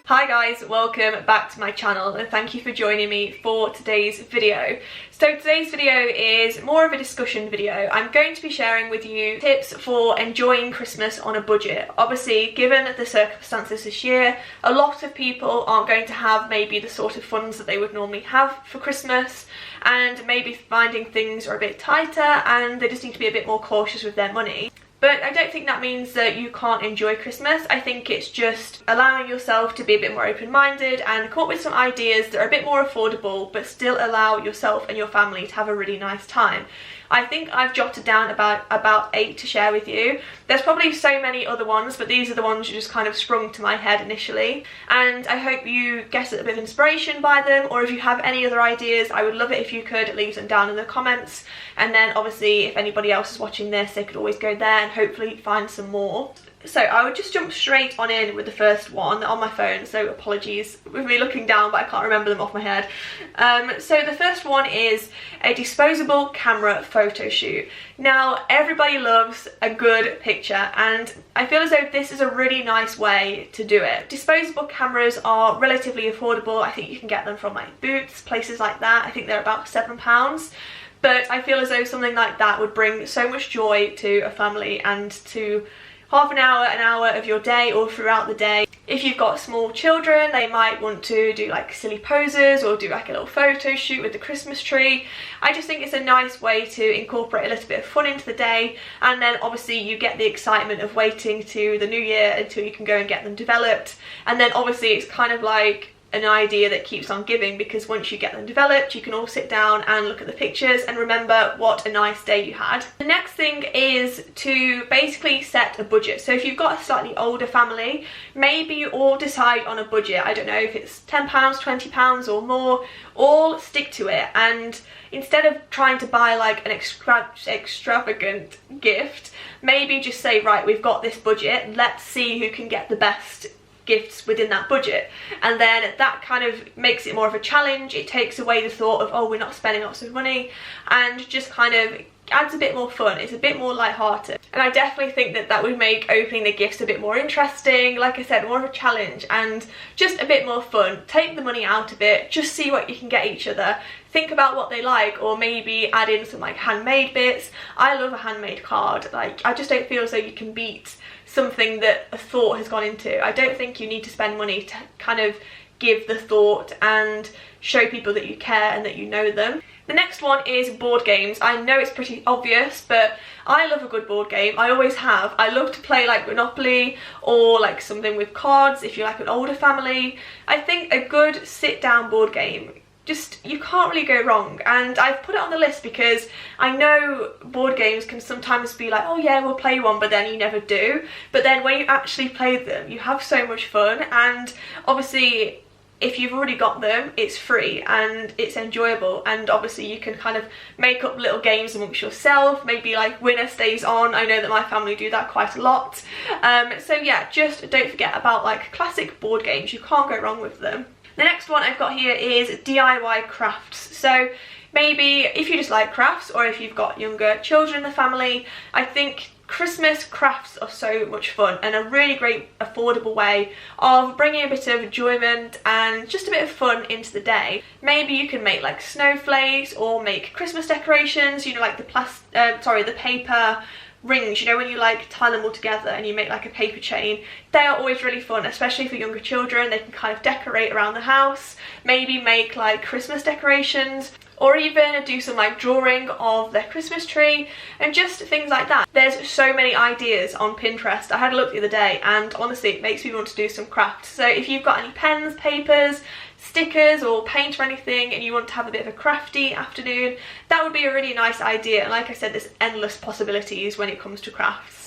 Hi guys, welcome back to my channel and thank you for joining me for today's video. So today's video is more of a discussion video. I'm going to be sharing with you tips for enjoying Christmas on a budget. Obviously, given the circumstances this year, a lot of people aren't going to have maybe the sort of funds that they would normally have for Christmas, and maybe finding things are a bit tighter and they just need to be a bit more cautious with their money. But I don't think that means that you can't enjoy Christmas. I think it's just allowing yourself to be a bit more open-minded and come up with some ideas that are a bit more affordable but still allow yourself and your family to have a really nice time. I think I've jotted down about 8 to share with you. There's probably so many other ones, but these are the ones that just kind of sprung to my head initially. And I hope you get a bit of inspiration by them, or if you have any other ideas, I would love it if you could leave them down in the comments. And then obviously if anybody else is watching this, they could always go there and hopefully find some more. So I would just jump straight on in with the first one on my phone, so apologies with me looking down, but I can't remember them off my head. So the first one is a disposable camera photo shoot. Now everybody loves a good picture, and I feel as though this is a really nice way to do it. Disposable cameras are relatively affordable. I think you can get them from like Boots, places like that. I think they're about £7. But I feel as though something like that would bring so much joy to a family and to half an hour of your day or throughout the day. If you've got small children, they might want to do like silly poses or do like a little photo shoot with the Christmas tree. I just think it's a nice way to incorporate a little bit of fun into the day, and then obviously you get the excitement of waiting to the new year until you can go and get them developed. And then obviously it's kind of like an idea that keeps on giving, because once you get them developed you can all sit down and look at the pictures and remember what a nice day you had. The next thing is to basically set a budget. So if you've got a slightly older family, maybe you all decide on a budget. I don't know if it's £10, £20 or more, all stick to it, and instead of trying to buy like an extravagant gift, maybe just say, right, we've got this budget, let's see who can get the best gifts within that budget. And then that kind of makes it more of a challenge. It takes away the thought of, oh, we're not spending lots of money, and just kind of adds a bit more fun. It's a bit more lighthearted, and I definitely think that that would make opening the gifts a bit more interesting. Like I said, more of a challenge and just a bit more fun. Take the money out of it, just see what you can get each other, think about what they like, or maybe add in some like handmade bits. I love a handmade card. Like, I just don't feel as though you can beat something that a thought has gone into. I don't think you need to spend money to kind of give the thought and show people that you care and that you know them. The next one is board games. I know it's pretty obvious, but I love a good board game. I always have. I love to play like Monopoly or like something with cards if you're like an older family. I think a good sit down board game, just, you can't really go wrong. And I've put it on the list because I know board games can sometimes be like, oh yeah, we'll play one, but then you never do. But then when you actually play them, you have so much fun, and obviously if you've already got them, it's free and it's enjoyable, and obviously you can kind of make up little games amongst yourself, maybe like winner stays on. I know that my family do that quite a lot. So yeah, just don't forget about like classic board games. You can't go wrong with them. The next one I've got here is DIY crafts. So maybe if you just like crafts, or if you've got younger children in the family, I think Christmas crafts are so much fun and a really great affordable way of bringing a bit of enjoyment and just a bit of fun into the day. Maybe you can make like snowflakes or make Christmas decorations, you know, like the paper rings, you know, when you like tie them all together and you make like a paper chain. They are always really fun, especially for younger children. They can kind of decorate around the house, maybe make like Christmas decorations, or even do some like drawing of their Christmas tree and just things like that. There's so many ideas on Pinterest. I had a look the other day and honestly it makes me want to do some crafts. So if you've got any pens, papers, stickers or paint or anything and you want to have a bit of a crafty afternoon, that would be a really nice idea. And like I said, there's endless possibilities when it comes to crafts.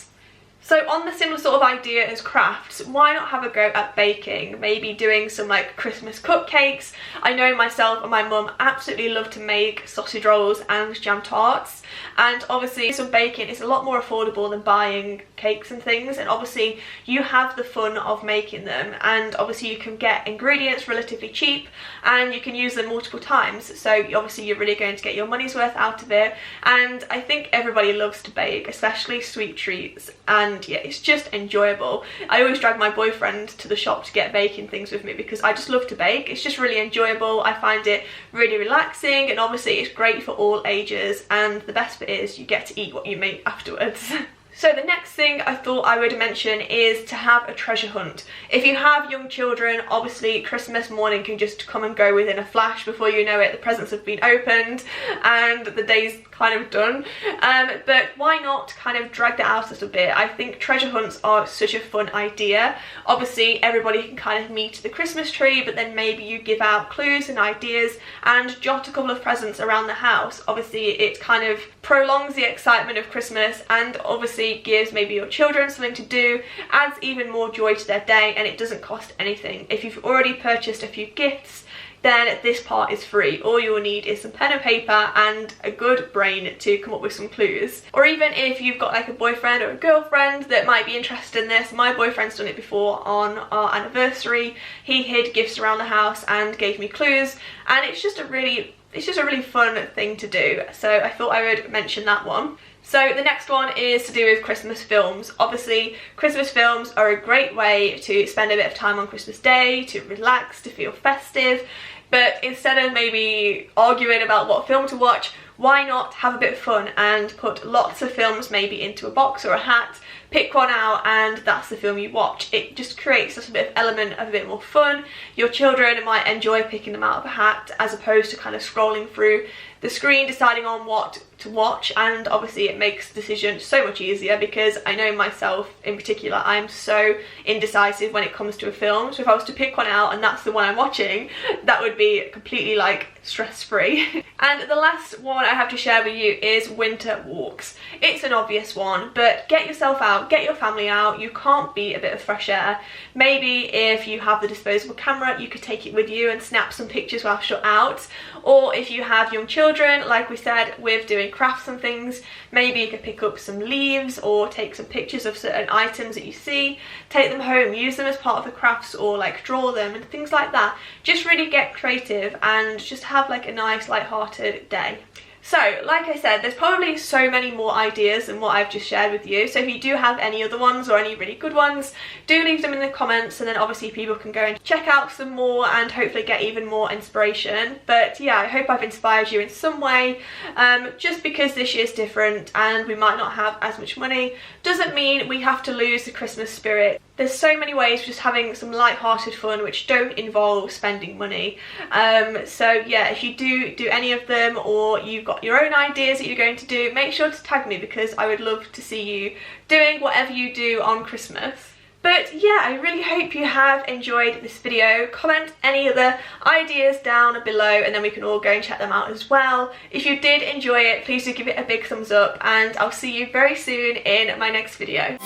So on the similar sort of idea as crafts, why not have a go at baking? Maybe doing some like Christmas cupcakes. I know myself and my mum absolutely love to make sausage rolls and jam tarts, and obviously some baking is a lot more affordable than buying cakes and things, and obviously you have the fun of making them, and obviously you can get ingredients relatively cheap and you can use them multiple times, so obviously you're really going to get your money's worth out of it. And I think everybody loves to bake, especially sweet treats, and and yeah, it's just enjoyable. I always drag my boyfriend to the shop to get baking things with me because I just love to bake. It's just really enjoyable. I find it really relaxing, and obviously it's great for all ages, and the best bit is you get to eat what you make afterwards. So the next thing I thought I would mention is to have a treasure hunt. If you have young children, obviously Christmas morning can just come and go within a flash. Before you know it, the presents have been opened and the day's kind of done. But why not kind of drag that out a little bit? I think treasure hunts are such a fun idea. Obviously everybody can kind of meet the Christmas tree, but then maybe you give out clues and ideas and jot a couple of presents around the house. Obviously it kind of prolongs the excitement of Christmas, and obviously gives maybe your children something to do, adds even more joy to their day, and it doesn't cost anything. If you've already purchased a few gifts, then this part is free. All you'll need is some pen and paper and a good brain to come up with some clues. Or even if you've got like a boyfriend or a girlfriend that might be interested in this. My boyfriend's done it before on our anniversary. He hid gifts around the house and gave me clues, and it's just a really fun thing to do. So I thought I would mention that one. So the next one is to do with Christmas films. Obviously, Christmas films are a great way to spend a bit of time on Christmas Day, to relax, to feel festive. But instead of maybe arguing about what film to watch, why not have a bit of fun and put lots of films maybe into a box or a hat, pick one out, and that's the film you watch. It just creates just a bit of element of a bit more fun. Your children might enjoy picking them out of a hat as opposed to kind of scrolling through the screen deciding on what to watch, and obviously it makes the decision so much easier because I know myself in particular, I'm so indecisive when it comes to a film. So if I was to pick one out and that's the one I'm watching, that would be completely like stress-free. And the last one I have to share with you is winter walks. It's an obvious one, but get yourself out, get your family out. You can't beat a bit of fresh air. Maybe if you have the disposable camera, you could take it with you and snap some pictures whilst you're out. Or if you have young children, like we said, with doing crafts and things, maybe you could pick up some leaves or take some pictures of certain items that you see, take them home, use them as part of the crafts, or like draw them and things like that. Just really get creative and just have like a nice light-hearted day. So, like I said, there's probably so many more ideas than what I've just shared with you. So if you do have any other ones or any really good ones, do leave them in the comments, and then obviously people can go and check out some more and hopefully get even more inspiration. But yeah, I hope I've inspired you in some way. Just because this year's different and we might not have as much money doesn't mean we have to lose the Christmas spirit. There's so many ways of just having some light-hearted fun which don't involve spending money. So yeah, if you do any of them, or you've got your own ideas that you're going to do, make sure to tag me because I would love to see you doing whatever you do on Christmas. But yeah, I really hope you have enjoyed this video. Comment any other ideas down below and then we can all go and check them out as well. If you did enjoy it, please do give it a big thumbs up, and I'll see you very soon in my next video.